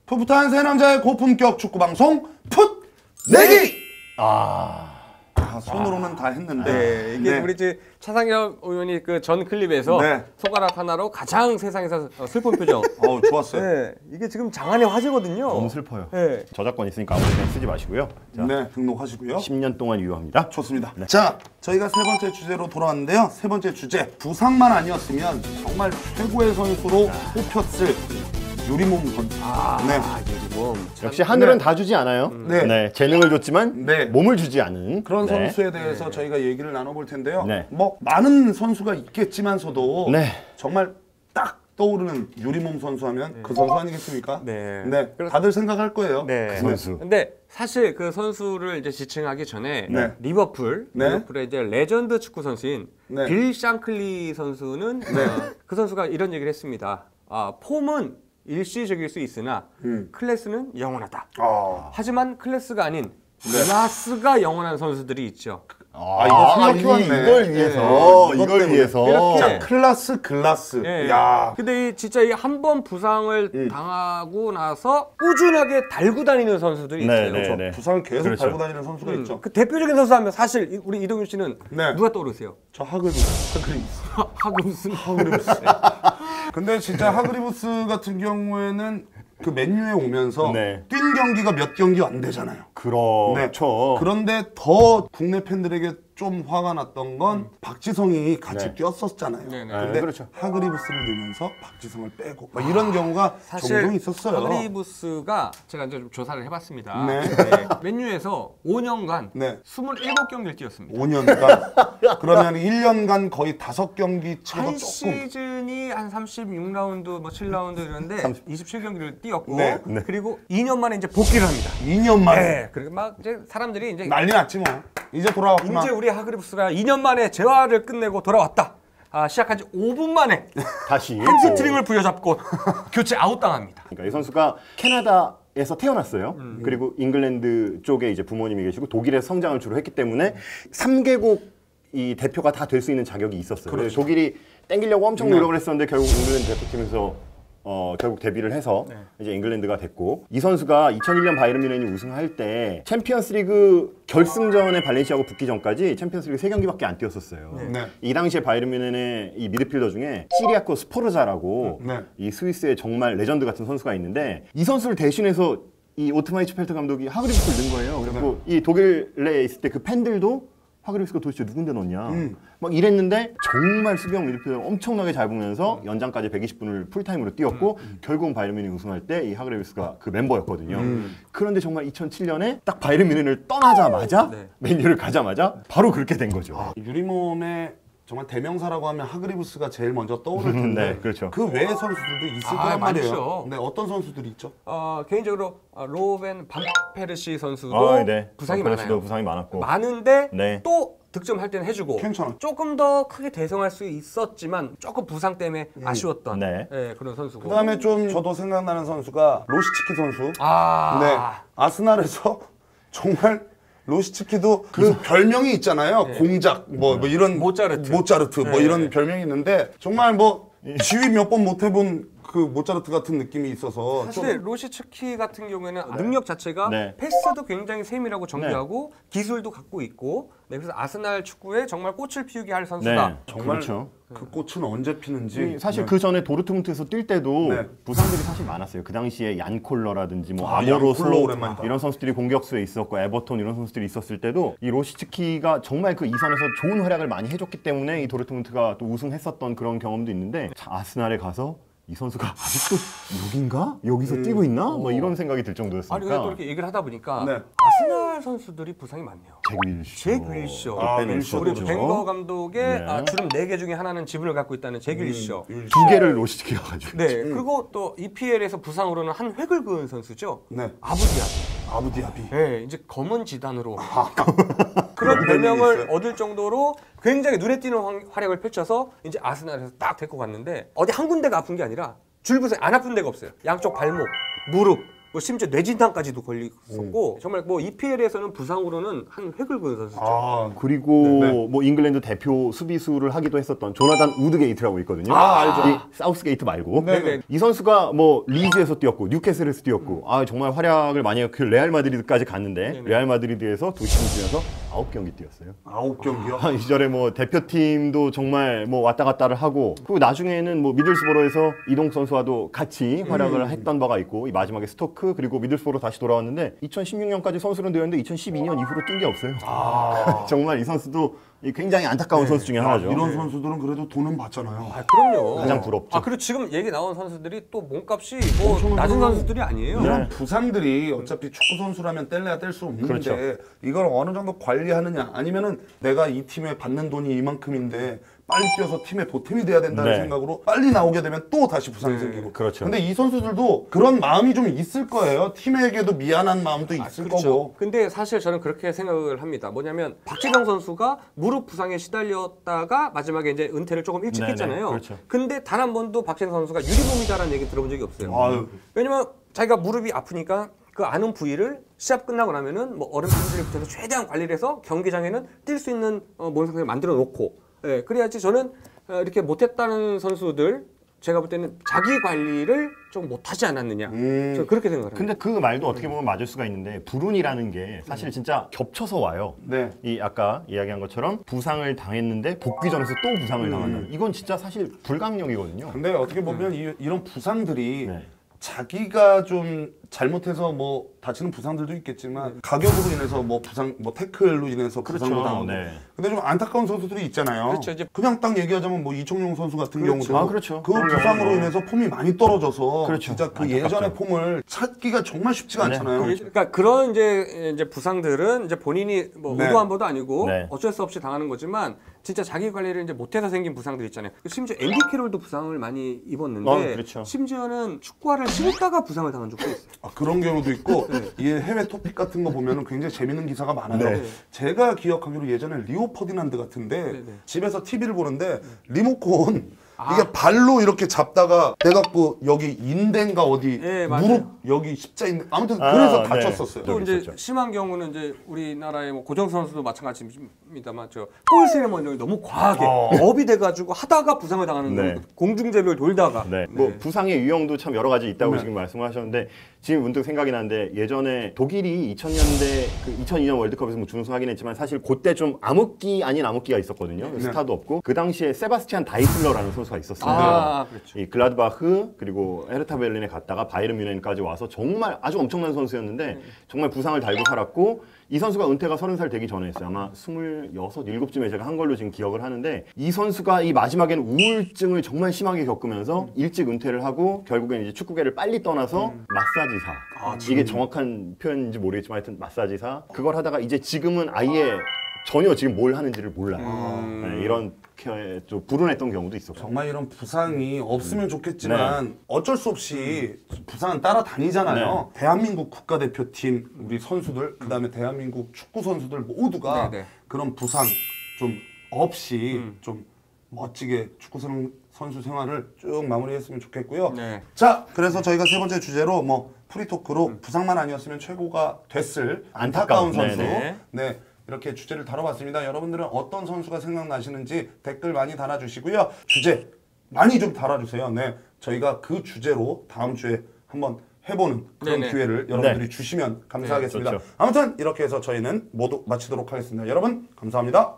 풋풋한 세 남자의 고품격 축구 방송 풋 내기. 손으로는 다 했는데 네, 이게 우리 차상현 의원이 그 전 클립에서 손가락 하나로 가장 세상에서 슬픈 표정. 좋았어요. 네, 이게 지금 장안의 화제거든요. 너무 슬퍼요. 네. 저작권 있으니까 아무데나 쓰지 마시고요. 자, 네, 등록하시고요. 10년 동안 유효합니다. 좋습니다. 자, 저희가 세 번째 주제로 돌아왔는데요. 세 번째 주제, 부상만 아니었으면 정말 최고의 선수로 뽑혔을 유리몸 선수. 유리몸. 역시 하늘은 다 주지 않아요. 네, 재능을 줬지만 몸을 주지 않은 그런 선수에 대해서 저희가 얘기를 나눠볼 텐데요. 네. 뭐 많은 선수가 있겠지만서도 네. 정말 딱 떠오르는 유리몸 선수 하면 그 선수 아니겠습니까? 네. 다들 생각할 거예요. 네. 그 선수. 근데 사실 그 선수를 이제 지칭하기 전에 리버풀의 이제 레전드 축구 선수인 빌 샹클리 선수는 그 선수가 이런 얘기를 했습니다. 폼은 일시적일 수 있으나 클래스는 영원하다. 하지만 클래스가 아닌 클라스가 영원한 선수들이 있죠. 이거 생각해왔네. 이걸 위해서. 자, 클라스, 글라스. 야. 근데 진짜 한 번 부상을 당하고 나서 꾸준하게 달고 다니는 선수들이 있어요. 부상을 계속 달고 다니는 선수가 있죠. 그 대표적인 선수 하면 사실 우리 이동윤 씨는 누가 떠오르세요? 저 하그리부스. 하그리부스. 근데 진짜 하그리부스 같은 경우에는 그 맨유에 오면서 뛴 경기가 몇 경기 안 되잖아요. 그렇죠. 그런데 더 국내 팬들에게 좀 화가 났던 건 박지성이 같이 뛰었었잖아요. 근데 하그리부스를 넣으면서 박지성을 빼고 이런 경우가 종종 있었어요. 하그리부스가 제가 이제 좀 조사를 해봤습니다. 맨유에서 5년간 27경기를 뛰었습니다. 5년간? 그러면 1년간 거의 5경기 치고도 한 조금. 시즌이 한 36라운드, 7라운드 이런데 27경기를 뛰었고 그리고 2년 만에 이제 복귀를 합니다. 2년 만에? 그리고 막 이제 사람들이 이제 난리 났지 뭐. 이제 돌아왔구나. 이제 우리 하그리부스가 2년 만에 재활을 끝내고 돌아왔다. 시작한 지 5분 만에 다시 햄스트링을 부여잡고 교체 아웃당합니다. 그러니까 이 선수가 캐나다에서 태어났어요. 그리고 잉글랜드 쪽에 이제 부모님이 계시고 독일에서 성장을 주로 했기 때문에 3개국 이 대표가 다 될 수 있는 자격이 있었어요. 독일이 땡기려고 엄청 노력을 했었는데 결국 잉글랜드 대표팀에서 결국 데뷔를 해서 이제 잉글랜드가 됐고, 이 선수가 2001년 바이에른 뮌헨이 우승할 때 챔피언스리그 결승전에 발렌시아하고 붙기 전까지 챔피언스리그 3경기밖에 안 뛰었었어요. 이 당시에 바이에른 뮌헨의 이 미드필더 중에 시리아코 스포르자라고 이 스위스의 정말 레전드 같은 선수가 있는데, 이 선수를 대신해서 이 오트마이 히츠펠트 감독이 하그리부스를 넣은 거예요. 그리고 이 독일에 있을 때 그 팬들도 하그리부스가 도대체 누군데 넣냐 막 이랬는데, 정말 수비형 미드필더 엄청나게 잘 보면서 연장까지 120분을 풀타임으로 뛰었고 결국은 바이에른 뮌헨이 우승할 때 이 하그리부스가 그 멤버였거든요. 그런데 정말 2007년에 딱 바이에른 뮌헨을 떠나자마자 맨유를 가자마자 바로 그렇게 된 거죠. 유리몸의 정말 대명사라고 하면 하그리부스가 제일 먼저 떠오를 텐데 그 외의 선수들도 있을 거란 말이에요. 어떤 선수들이 있죠? 개인적으로 로벤 반페르시 선수도 부상이 많아요. 부상이 많았고 많은데 또 득점할 때는 해주고 괜찮아. 조금 더 크게 대성할 수 있었지만 조금 부상 때문에 아쉬웠던 그런 선수고. 그다음에 좀 저도 생각나는 선수가 로시츠키 선수. 아스날에서 정말 로시츠키도 그 별명이 있잖아요. 공작 뭐 이런 모차르트 뭐 이런 별명이 있는데, 정말 뭐 지휘 몇 번 못 해본 그 모차르트 같은 느낌이 있어서. 사실 로시츠키 같은 경우에는 능력 자체가 패스도 굉장히 세밀하고 정교하고 기술도 갖고 있고, 그래서 아스날 축구에 정말 꽃을 피우게 할 선수다. 정말 그 꽃은 언제 피는지. 사실 그 전에 도르트문트에서 뛸 때도 부상들이 사실 많았어요. 그 당시에 얀 콜러라든지 뭐 아모로소 이런 선수들이 공격수에 있었고, 에버톤 이런 선수들이 있었을 때도 이 로시츠키가 정말 그 이선에서 좋은 활약을 많이 해줬기 때문에 이 도르트문트가 또 우승했었던 그런 경험도 있는데, 아스날에 가서 이 선수가 아직도 여긴가? 여기서 뛰고 있나? 뭐 이런 생각이 들 정도였으니까. 아니, 근데 또 이렇게 얘기를 하다 보니까 아스날 선수들이 부상이 많네요. 잭 윌쇼. 우리 벵거 감독의 주름 4개 중에 하나는 지분을 갖고 있다는 잭 윌쇼. 2개를 로시츠키가 가지고. 그리고 또 EPL에서 부상으로는 한 획을 그은 선수죠. 아부디아비. 이제 검은 지단으로 그런 별명을 얻을 정도로 굉장히 눈에 띄는 활약을 펼쳐서 이제 아스날에서 딱 데리고 갔는데, 어디 한 군데가 아픈 게 아니라 줄부상 안 아픈 데가 없어요. 양쪽 발목, 무릎, 뭐 심지어 뇌진탕까지도 걸렸었고 정말 뭐 EPL에서는 부상으로는 한 획을 그은 선수죠. 그리고 뭐 잉글랜드 대표 수비수를 하기도 했었던 조나단 우드게이트라고 있거든요. 알죠. 이 사우스게이트 말고. 네네. 이 선수가 뭐 리즈에서 뛰었고 뉴캐슬에서 뛰었고 정말 활약을 많이 하고 그 레알 마드리드까지 갔는데 레알 마드리드에서 두 시즌 뛰어서 9경기 뛰었어요. 9경기요? 이 시절에 뭐 대표팀도 정말 뭐 왔다 갔다를 하고 그리고 나중에는 뭐 미들스버로에서 이동 선수와도 같이 활약을 했던 바가 있고 이 마지막에 스토크 그리고 미들스버로 다시 돌아왔는데 2016년까지 선수는 되었는데 2012년 이후로 뛴 게 없어요. 정말 이 선수도 굉장히 안타까운 선수 중에 하나죠. 이런 선수들은 그래도 돈은 받잖아요. 그럼요. 가장 부럽죠. 그리고 지금 얘기 나온 선수들이 또 몸값이 뭐 낮은 선수들이 아니에요. 이런 부상들이 어차피 축구 선수라면 뗄래야 뗄 수 없는데 그렇죠. 이걸 어느 정도 관리하느냐 아니면은 내가 이 팀에 받는 돈이 이만큼인데 빨리 뛰어서 팀의 보탬이 돼야 된다는 생각으로 빨리 나오게 되면 또 다시 부상이 생기고. 그렇죠. 근데 이 선수들도 그런 마음이 좀 있을 거예요. 팀에게도 미안한 마음도 있을 거고. 근데 사실 저는 그렇게 생각을 합니다. 뭐냐면 박지성 선수가 무릎 부상에 시달렸다가 마지막에 이제 은퇴를 조금 일찍 했잖아요. 그렇죠. 근데 단 한 번도 박지성 선수가 유리몸이다라는 얘기 들어본 적이 없어요. 왜냐면 자기가 무릎이 아프니까 그 아는 부위를 시합 끝나고 나면은 뭐 얼음 찜질을 붙여서 최대한 관리를 해서 경기장에는 뛸 수 있는 몸 상태를 만들어 놓고 그래야지 저는 이렇게 못했다는 선수들 제가 볼 때는 자기 관리를 좀 못하지 않았느냐 저는 그렇게 생각을 합니다. 근데 그 말도 어떻게 보면 맞을 수가 있는데 불운이라는 게 사실 진짜 겹쳐서 와요. 이 아까 이야기한 것처럼 부상을 당했는데 복귀전에서 또 부상을 당한다. 이건 진짜 사실 불가항력이거든요. 근데 어떻게 보면 이런 부상들이 자기가 좀 잘못해서 뭐 다치는 부상들도 있겠지만 가격으로 인해서 뭐 부상 뭐 태클로 인해서 부상도 당하고 근데 좀 안타까운 선수들이 있잖아요. 그렇죠. 이제 그냥 딱 얘기하자면 뭐 이청용 선수 같은 경우도 그렇죠. 그 부상으로 인해서 폼이 많이 떨어져서 그렇죠. 진짜 그 예전의 폼을 찾기가 정말 쉽지가 않잖아요. 그러니까 그런 이제 부상들은 이제 본인이 뭐 의도한 바도 아니고 어쩔 수 없이 당하는 거지만 진짜 자기 관리를 이제 못해서 생긴 부상들 있잖아요. 심지어 앤디 캐롤도 부상을 많이 입었는데 심지어는 축구화를 신다가 부상을 당한 적도 있어요. 그런 경우도 있고 이 해외 토픽 같은 거 보면은 굉장히 재밌는 기사가 많아요. 제가 기억하기로 예전에 리오 퍼디난드 같은데 집에서 TV를 보는데 리모컨 이게 발로 이렇게 잡다가 내갖고 여기 인대인가 어디 무릎 여기 십자인대 아무튼 그래서 다쳤었어요. 또 이제 심한 경우는 이제 우리나라의 뭐 고정 선수도 마찬가지입니다만 골 세레머니를 너무 과하게 업이 돼가지고 하다가 부상을 당하는 경우 공중제비를 돌다가 뭐 부상의 유형도 참 여러 가지 있다고 지금 말씀을 하셨는데 지금 문득 생각이 나는데 예전에 독일이 2000년대 그 2002년 월드컵에서 뭐 준우승하긴 했지만 사실 그때 좀 암흑기 아닌 암흑기가 있었거든요. 스타도 없고 그 당시에 세바스티안 다이슬러라는 선수가 있었어요. 그렇죠. 이 글라드바흐 그리고 헤르타 베를린에 갔다가 바이에른 뮌헨까지 와서 정말 아주 엄청난 선수였는데 정말 부상을 달고 살았고 이 선수가 은퇴가 30살 되기 전에 했어요. 아마 26, 7쯤에 제가 한 걸로 지금 기억을 하는데 이 선수가 이 마지막에는 우울증을 정말 심하게 겪으면서 일찍 은퇴를 하고 결국엔 이제 축구계를 빨리 떠나서 마사지사. 이게 정확한 표현인지 모르겠지만 하여튼 마사지사. 그걸 하다가 이제 지금은 아예 전혀 지금 뭘 하는지를 몰라요. 이런 좀 불운했던 경우도 있었고. 정말 이런 부상이 없으면 좋겠지만 어쩔 수 없이 부상은 따라다니잖아요. 대한민국 국가대표팀 우리 선수들 그다음에 대한민국 축구 선수들 모두가 그런 부상 좀 없이 좀 멋지게 축구 선수 생활을 쭉 마무리했으면 좋겠고요. 자, 그래서 저희가 세 번째 주제로 뭐 프리토크로 부상만 아니었으면 최고가 됐을 안타까운 선수. 이렇게 주제를 다뤄봤습니다. 여러분들은 어떤 선수가 생각나시는지 댓글 많이 달아주시고요. 주제 많이 좀 달아주세요. 저희가 그 주제로 다음 주에 한번 해보는 그런 기회를 여러분들이 주시면 감사하겠습니다. 아무튼 이렇게 해서 저희는 모두 마치도록 하겠습니다. 여러분 감사합니다.